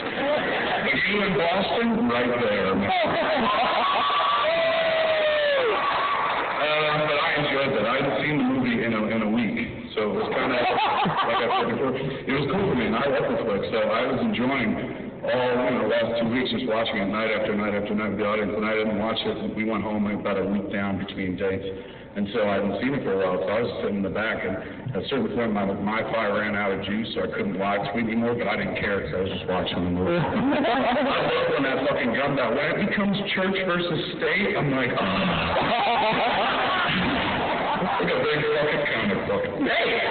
But you in Boston, right there. But I enjoyed that. I hadn't seen the movie in a week, so it was kind of, like I said before, it was cool for me, and I love the flick, so I was enjoying the last 2 weeks just watching it night after night after night with the audience, and I didn't watch it. We went home about a week down between dates, and so I hadn't seen it for a while, so I was sitting in the back, and at a certain point my Wi-Fi ran out of juice, so I couldn't live tweet anymore, but I didn't care because I was just watching the movie. I love when that fucking comes out. When it becomes church versus state, I'm like, oh. Like a big fucking comic book. Hey,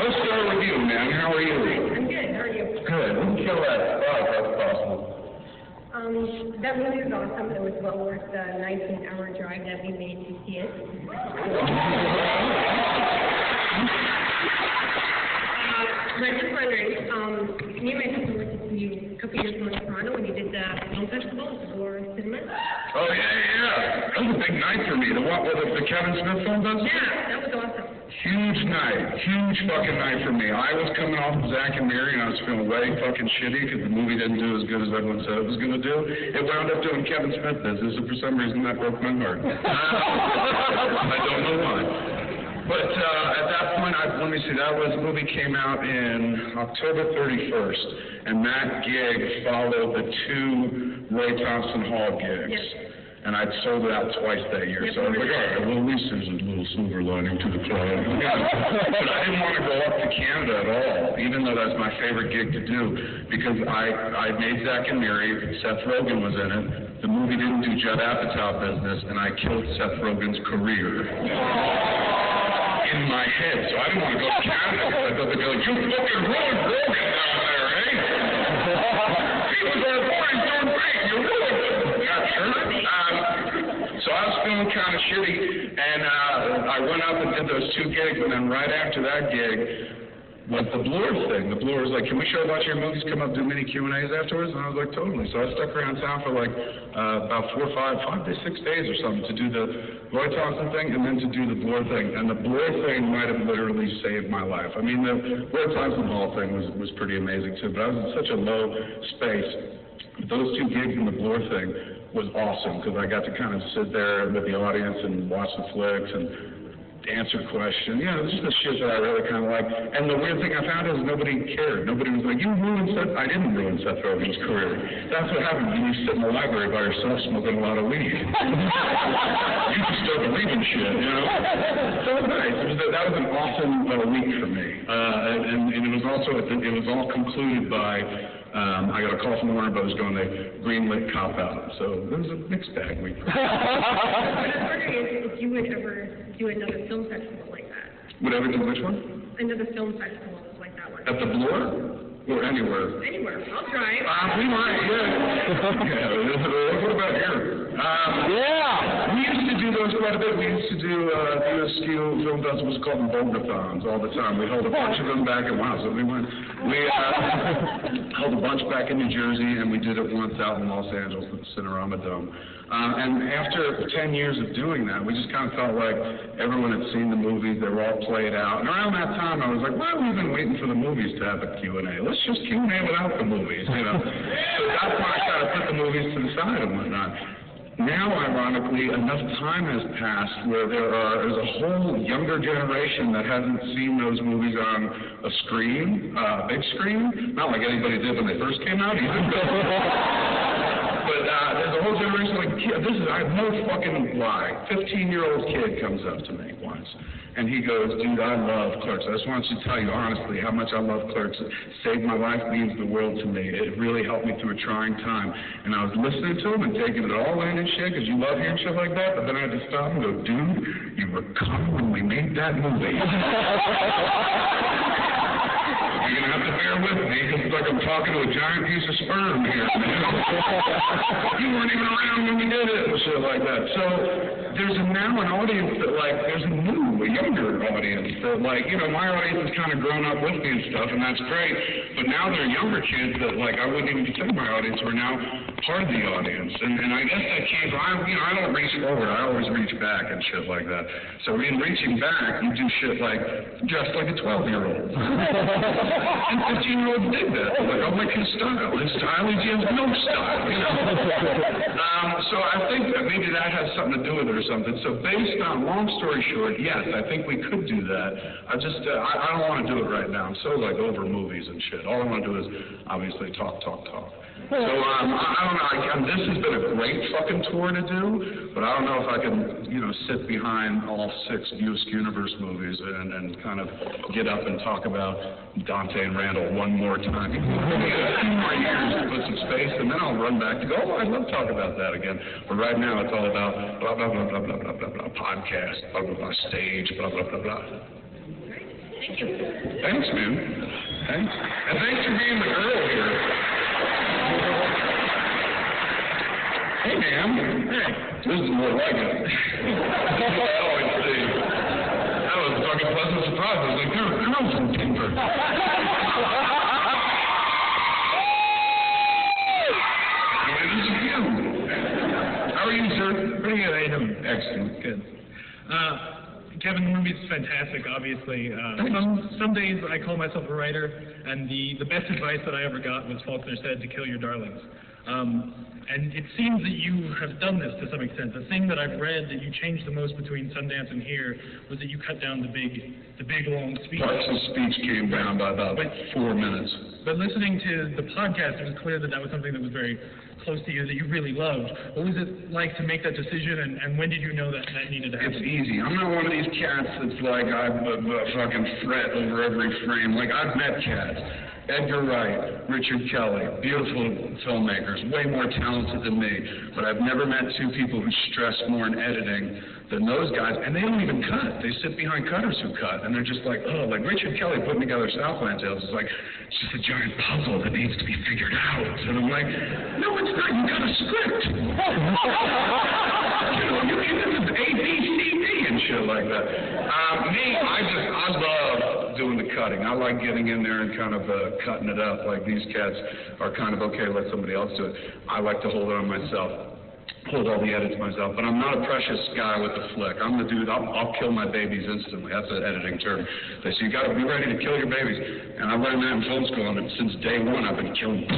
let's start with you, man. How are you? I'm good. How are you? Good. We can kill that. Oh, that's possible. That movie was awesome. It was well worth the 19-hour drive that we made to see it. But just wondering, me and my sister went to see you a couple years ago in Toronto when you did the film festival at the Bloor Cinema. Oh, yeah. That was a big night for me. The Kevin Smith film festival? Yeah, that was awesome. Huge night. Huge fucking night for me. I was coming off of Zack and Mary, and I was feeling way fucking shitty because the movie didn't do as good as everyone said it was going to do. It wound up doing Kevin Smith business, and for some reason that broke my heart. I don't know why. But at that point, let me see, the movie came out in October 31st, and that gig followed the 2 Roy Thompson Hall gigs. Yes. And I'd sold it out twice that year, so I was like, all right, well, at least there's a little silver lining to the cloud. But I didn't want to go up to Canada at all, even though that's my favorite gig to do, because I made Zack and Mary, Seth Rogen was in it, the movie didn't do Judd Apatow business, and I killed Seth Rogen's career. In my head, so I didn't want to go to Canada because I thought they'd be like, you fucking ruined Rogan down there, eh? He was our boy, he's doing great, you ruined him. So I was feeling kind of shitty, and I went up and did those 2 gigs, and then right after that gig was the Bloor thing. The Bloor was like, can we show a bunch of your movies, come up, do mini Q&As afterwards? And I was like, totally. So I stuck around town for like about 5 to 6 days or something to do the Roy Thompson thing and then to do the Bloor thing. And the Bloor thing might have literally saved my life. I mean, the Roy Thompson Hall thing was pretty amazing too, but I was in such a low space. Those 2 gigs in the Bloor thing was awesome because I got to kind of sit there with the audience and watch the flicks and answer questions. Yeah, it was just the shit that I really kind of liked. And the weird thing I found is nobody cared. Nobody was like, you ruined Seth. I didn't ruin Seth Rogen's career. That's what happens when you sit in the library by yourself smoking a lot of weed. You just start believing shit, you know? So nice. That was an awesome week for me. And it was also, it was all concluded by I got a call from Warner Brothers going, they greenlit Cop Out. So it was a mixed bag week. What I was wondering is if you would ever do another film festival like that. Would ever do which one? Another film festival like that one. At the Bloor? Or anywhere? Anywhere. I'll drive. We might, yeah. What about here? Yeah. We used to do those quite a bit. We used to do USQ film festivals called them Bogathons all the time. We held a bunch of them back in, we held a bunch back in New Jersey, and we did it once out in Los Angeles at the Cinerama Dome. And after 10 years of doing that, we just kind of felt like everyone had seen the movies, they were all played out. And around that time, I was like, why have we been waiting for the movies to have a Q&A? Let's just Q&A without the movies, you know? So that's why I kind of put the movies to the side and whatnot. Now, ironically, enough time has passed where there's a whole younger generation that hasn't seen those movies on a screen, big screen. Not like anybody did when they first came out either. But there's a whole generation like, I have no fucking lie. 15-year-old kid comes up to me once, and he goes, dude, I love Clerks. I just want you to tell you honestly how much I love Clerks. It saved my life, means the world to me. It really helped me through a trying time. And I was listening to him and taking it all in and shit, because you love hearing shit like that, but then I had to stop and go, dude, you were coming when we made that movie. You're going to have to bear with me, because it's like I'm talking to a giant piece of sperm here. You weren't even around when we did it and shit like that. So there's now an audience that, like, there's a younger audience that, like, you know, my audience has kind of grown up with me and stuff, and that's great. But now there are younger kids that, like, I wouldn't even consider my audience who are now part of the audience. And I guess that came from, I don't reach forward. I always reach back and shit like that. So in reaching back, you do shit like, just like a 12-year-old. And 15-year-olds dig that. Like, I like his style. His style is he has no style, you know? So I think that maybe that has something to do with it or something. So based on, long story short, yes, I think we could do that. I don't want to do it right now. I'm so, like, over movies and shit. All I want to do is, obviously, talk. So, I don't know, this has been a great fucking tour to do, but I don't know if I can, you know, sit behind all 6 Yousk Universe movies and kind of get up and talk about Dante and Randall one more time. Give me a few more years to put some space, and then I'll run back to go, oh, I'd love to talk about that again. But right now, it's all about blah, blah, blah, blah, blah, blah, blah, blah, podcast, blah, blah, blah, stage, blah, blah, blah, blah. Thank you. Thanks, man. Thanks. And thanks for being the girl here. Hey, ma'am. Hey. This is more like it. That's what I always say. That was a fucking pleasant surprise. I was like, you're a girl from Denver. This is you. How are you, sir? Pretty good, how you doing? Excellent. Good. Kevin, the movie's fantastic, obviously. Some days I call myself a writer, and the best advice that I ever got was Faulkner said to kill your darlings. And it seems that you have done this to some extent. The thing that I've read that you changed the most between Sundance and here was that you cut down the big long speech. Parts of speech came down by about 4 minutes. But listening to the podcast, it was clear that was something that was very close to you, that you really loved. What was it like to make that decision, and when did you know that needed to happen? It's easy. I'm not one of these cats that's like, I fucking fret over every frame. Like, I've met cats. Edgar Wright, Richard Kelly, beautiful filmmakers, way more talented than me. But I've never met 2 people who stress more in editing than those guys, and they don't even cut. They sit behind cutters who cut, and they're just like, oh, like Richard Kelly putting together Southland Tales is like, it's just a giant puzzle that needs to be figured out. And I'm like, no, it's not. You got a script. You know, this is A, B, C, D, and shit like that. I love doing the cutting. I like getting in there and kind of cutting it up. Like these cats are kind of, okay, let somebody else do it. I like to hold it on myself. Hold all the edits myself, but I'm not a precious guy with the flick. I'm the dude, I'll kill my babies instantly. That's an editing term. They say, you gotta be ready to kill your babies. And I learned that in film school, and since day one, I've been killing them. I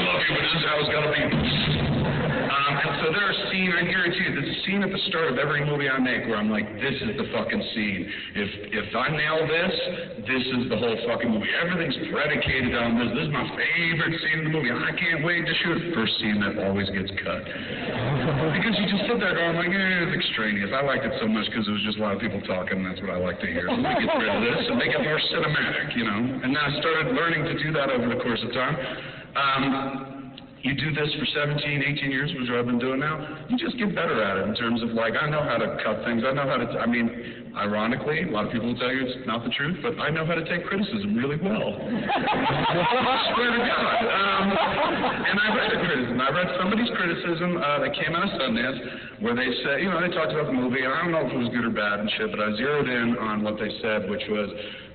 love you, but this is how it's gotta be. And so there's a scene, I guarantee you, there's a scene at the start of every movie I make where I'm like, this is the fucking scene. If I nail this, this is the whole fucking movie. Everything's predicated on this. This is my favorite scene in the movie. I can't wait to shoot. First scene that always gets cut. Because you just sit there going like, it's extraneous. I liked it so much because it was just a lot of people talking, and that's what I like to hear. So they get rid of this and make it more cinematic, you know. And then I started learning to do that over the course of time. You do this for 17, 18 years, which I've been doing now, you just get better at it in terms of, like, I know how to cut things. I know how to, ironically, a lot of people will tell you it's not the truth, but I know how to take criticism really well. I swear to God. And I read a criticism. I read somebody's criticism that came out of Sundance where they said, they talked about the movie, and I don't know if it was good or bad and shit, but I zeroed in on what they said, which was,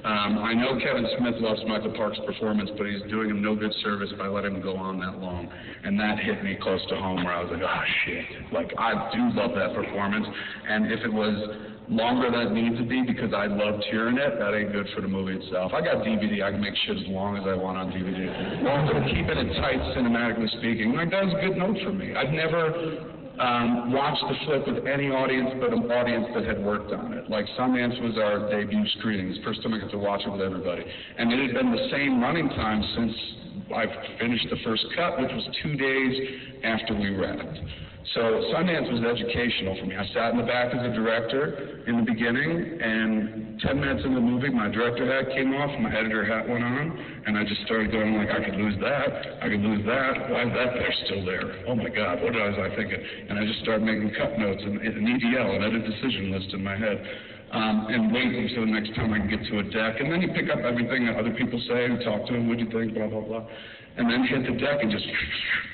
I know Kevin Smith loves Michael Park's performance, but he's doing him no good service by letting him go on that long. And that hit me close to home where I was like, oh, shit. Like, I do love that performance. And if it was longer than it needs to be because I love hearing it, that ain't good for the movie itself. I got DVD. I can make shit as long as I want on DVD. Also, keeping it tight, cinematically speaking, like, that was a good note for me. I've never watched the flick with any audience but an audience that had worked on it. Like, Sundance was our debut screening. It's the first time I got to watch it with everybody. And it had been the same running time since I finished the first cut, which was 2 days after we wrapped. So Sundance was educational for me. I sat in the back as a director in the beginning, and 10 minutes into the movie, my director hat came off, my editor hat went on, and I just started going like, I could lose that, I could lose that, why is that there still there? Oh my God, what was I thinking? And I just started making cut notes and an EDL, an edit decision list in my head. And wait until the next time I can get to a deck. And then you pick up everything that other people say and talk to them, what do you think, blah, blah, blah. and then hit the deck and just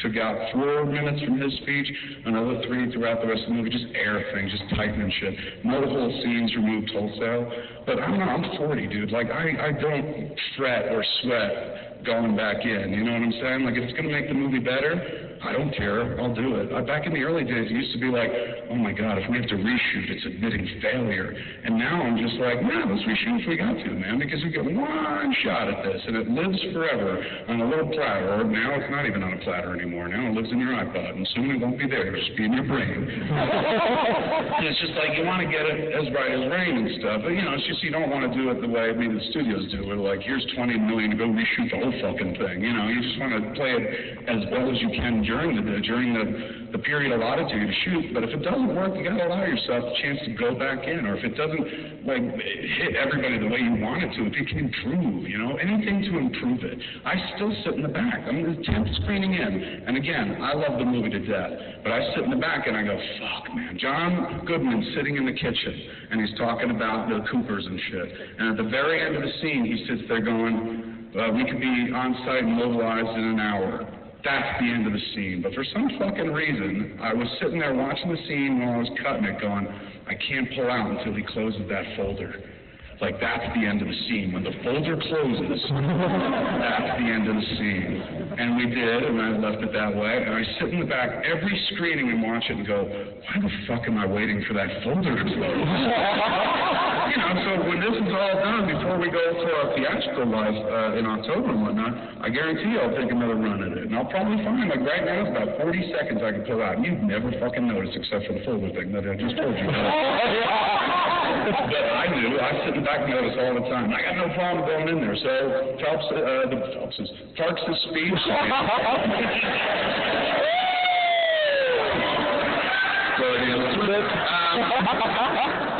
took out 4 minutes from his speech, another 3 throughout the rest of the movie, just air things, just tightening shit. No whole scenes removed wholesale. But I don't know, I'm 40, dude. Like, I don't fret or sweat going back in, you know what I'm saying? Like, if it's going to make the movie better, I don't care, I'll do it. Back in the early days, it used to be like, oh my God, if we have to reshoot, it's admitting failure. And now I'm just like, no, let's reshoot if we got to, man, because we get one shot at this, and it lives forever on a little platter. Or now it's not even on a platter anymore. Now it lives in your iPod, and soon it won't be there. It'll just be in your brain. And it's just like, you want to get it as bright as rain and stuff, but, you know, it's just you don't want to do it the way maybe the studios do. We're like, here's $20 million to go reshoot the whole fucking thing. You know, you just want to play it as well as you can during the period allotted to you to shoot. But if it doesn't work, you got to allow yourself the chance to go back in. Or if it doesn't like hit everybody the way you want it to, if you can improve, you know, anything to improve it. I still sit in the back. I'm the 10th screening in, and again, I love the movie to death. But I sit in the back and I go, fuck, man. John Goodman's sitting in the kitchen and he's talking about the Coopers and shit. And at the very end of the scene, he sits there going, we could be on site and mobilized in an hour. That's the end of the scene. But for some fucking reason, I was sitting there watching the scene while I was cutting it going, I can't pull out until he closes that folder. Like, that's the end of the scene. When the folder closes, that's the end of the scene. And we did, and I left it that way. And I sit in the back every screening and watch it and go, why the fuck am I waiting for that folder to close? You know, so when this is all done, before we go to our theatrical life in October and whatnot, I guarantee I'll take another run at it. And I'll probably find, like right now, it's about 40 seconds I can pull out. You'd never fucking notice except for the folder thing that I just told you about. But I do. I sit in the back and notice all the time. I got no problem going in there. So Parks' speech.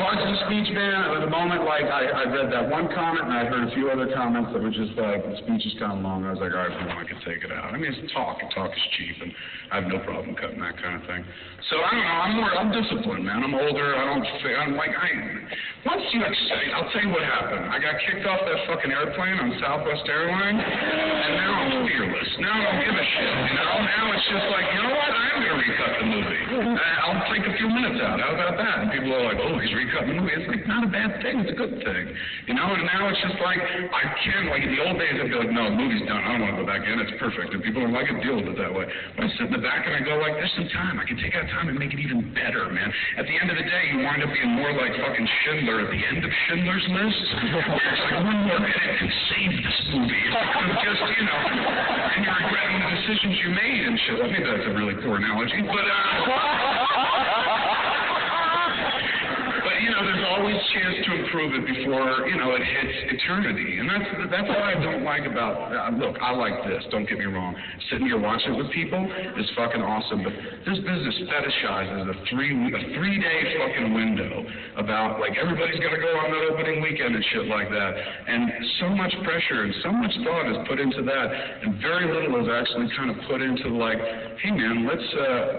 Parks' speech, man, at the moment, like, I read that one comment, and I heard a few other comments that were just like, the speech is kind of long. I was like, all right, I can take it out. I mean, it's talk, and talk is cheap, and I have no problem cutting that kind of thing. So, I don't know, I'm disciplined, man. I'm older, once you say, I'll tell you what happened. I got kicked off that fucking airplane on Southwest Airlines, and now I'm fearless. Now I don't give a shit, you know? Now it's just like, you know what? I'm going to recut the movie. I'll take a few minutes out. How about that? And people are like, oh, he's recutting the movie. It's like, not a bad thing. It's a good thing. You know, and now it's just like, I can, like in the old days, I'd be like, no, the movie's done. I don't want to go back in. It's perfect. And people don't like it, deal with it that way. But I sit in the back and I go like, there's some time. I can take out time and make it even better, man. At the end of the day, you wind up being more like fucking Schindler at the end of Schindler's List. It's like, one more minute can save this movie. Just, you know, and you're regretting the decisions you made and shit. I think that's a really poor analogy, but you know, there's always a chance to improve it before, you know, it hits eternity. And that's what I don't like about, look, I like this, don't get me wrong. Sitting here watching it with people is fucking awesome, but this business fetishizes a three-day fucking window about, like, everybody's got to go on that opening weekend and shit like that. And so much pressure and so much thought is put into that, and very little is actually kind of put into, like, hey, man, let's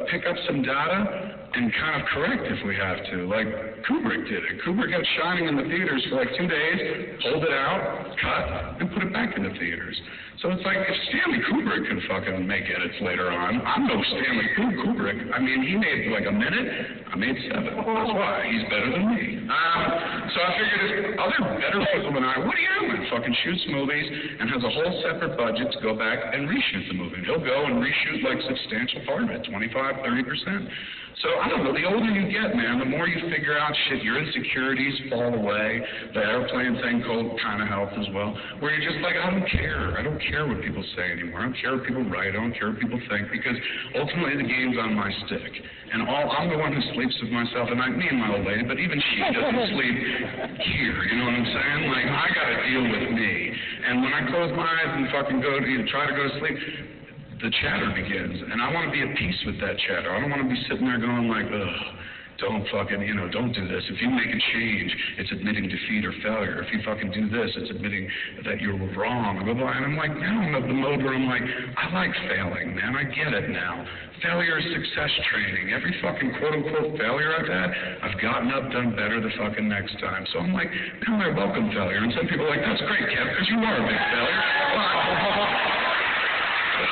pick up some data and kind of correct if we have to. Like, Kubrick did it. Kubrick had Shining in the theaters for like 2 days, pulled it out, cut, and put it back in the theaters. So it's like, if Stanley Kubrick can fucking make edits later on, I'm no Stanley Kubrick. I mean, he made like a minute, I made 7. That's why. He's better than me. So I figured if other better people than I, Woody Allen fucking shoots movies and has a whole separate budget to go back and reshoot the movie. And he'll go and reshoot like substantial part of it, 25, 30%. So, I don't know, the older you get, man, the more you figure out shit, your insecurities fall away, the airplane thing kind of helps as well, where you're just like, I don't care. I don't care what people say anymore. I don't care what people write. I don't care what people think, because ultimately the game's on my stick. And I'm the one who sleeps with myself, and me and my old lady, but even she doesn't sleep here, you know what I'm saying? Like, I got to deal with me. And when I close my eyes and fucking try to go to sleep, the chatter begins, and I want to be at peace with that chatter. I don't want to be sitting there going like, ugh, don't fucking, don't do this. If you make a change, it's admitting defeat or failure. If you fucking do this, it's admitting that you're wrong, blah, blah. And I'm like, now I'm at the mode where I'm like, I like failing, man. I get it now. Failure is success training. Every fucking quote-unquote failure I've had, I've gotten up, done better the fucking next time. So I'm like, now I welcome failure. And some people are like, that's great, Kev, because you are a big failure.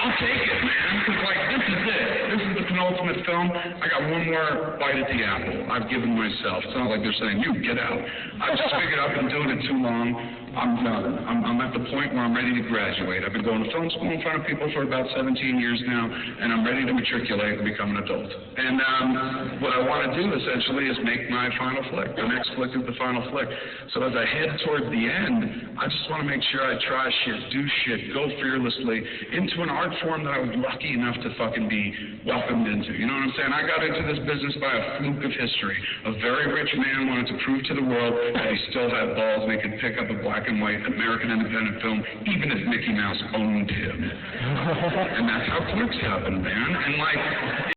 I'll take it, man, because, like, this is it. This is the penultimate film. I got one more bite at the apple I've given myself. It's not like they're saying, you, get out. I just figured I've been doing it too long. I'm done. I'm at the point where I'm ready to graduate. I've been going to film school in front of people for about 17 years now, and I'm ready to matriculate and become an adult. And what I want to do, essentially, is make my final flick. The next flick is the final flick. So as I head toward the end, I just want to make sure I try shit, do shit, go fearlessly into an art form that I was lucky enough to fucking be welcomed into. You know what I'm saying? I got into this business by a fluke of history. A very rich man wanted to prove to the world that he still had balls and he could pick up a black and white American independent film, even if Mickey Mouse owned him. And that's how flicks happen, man. And like,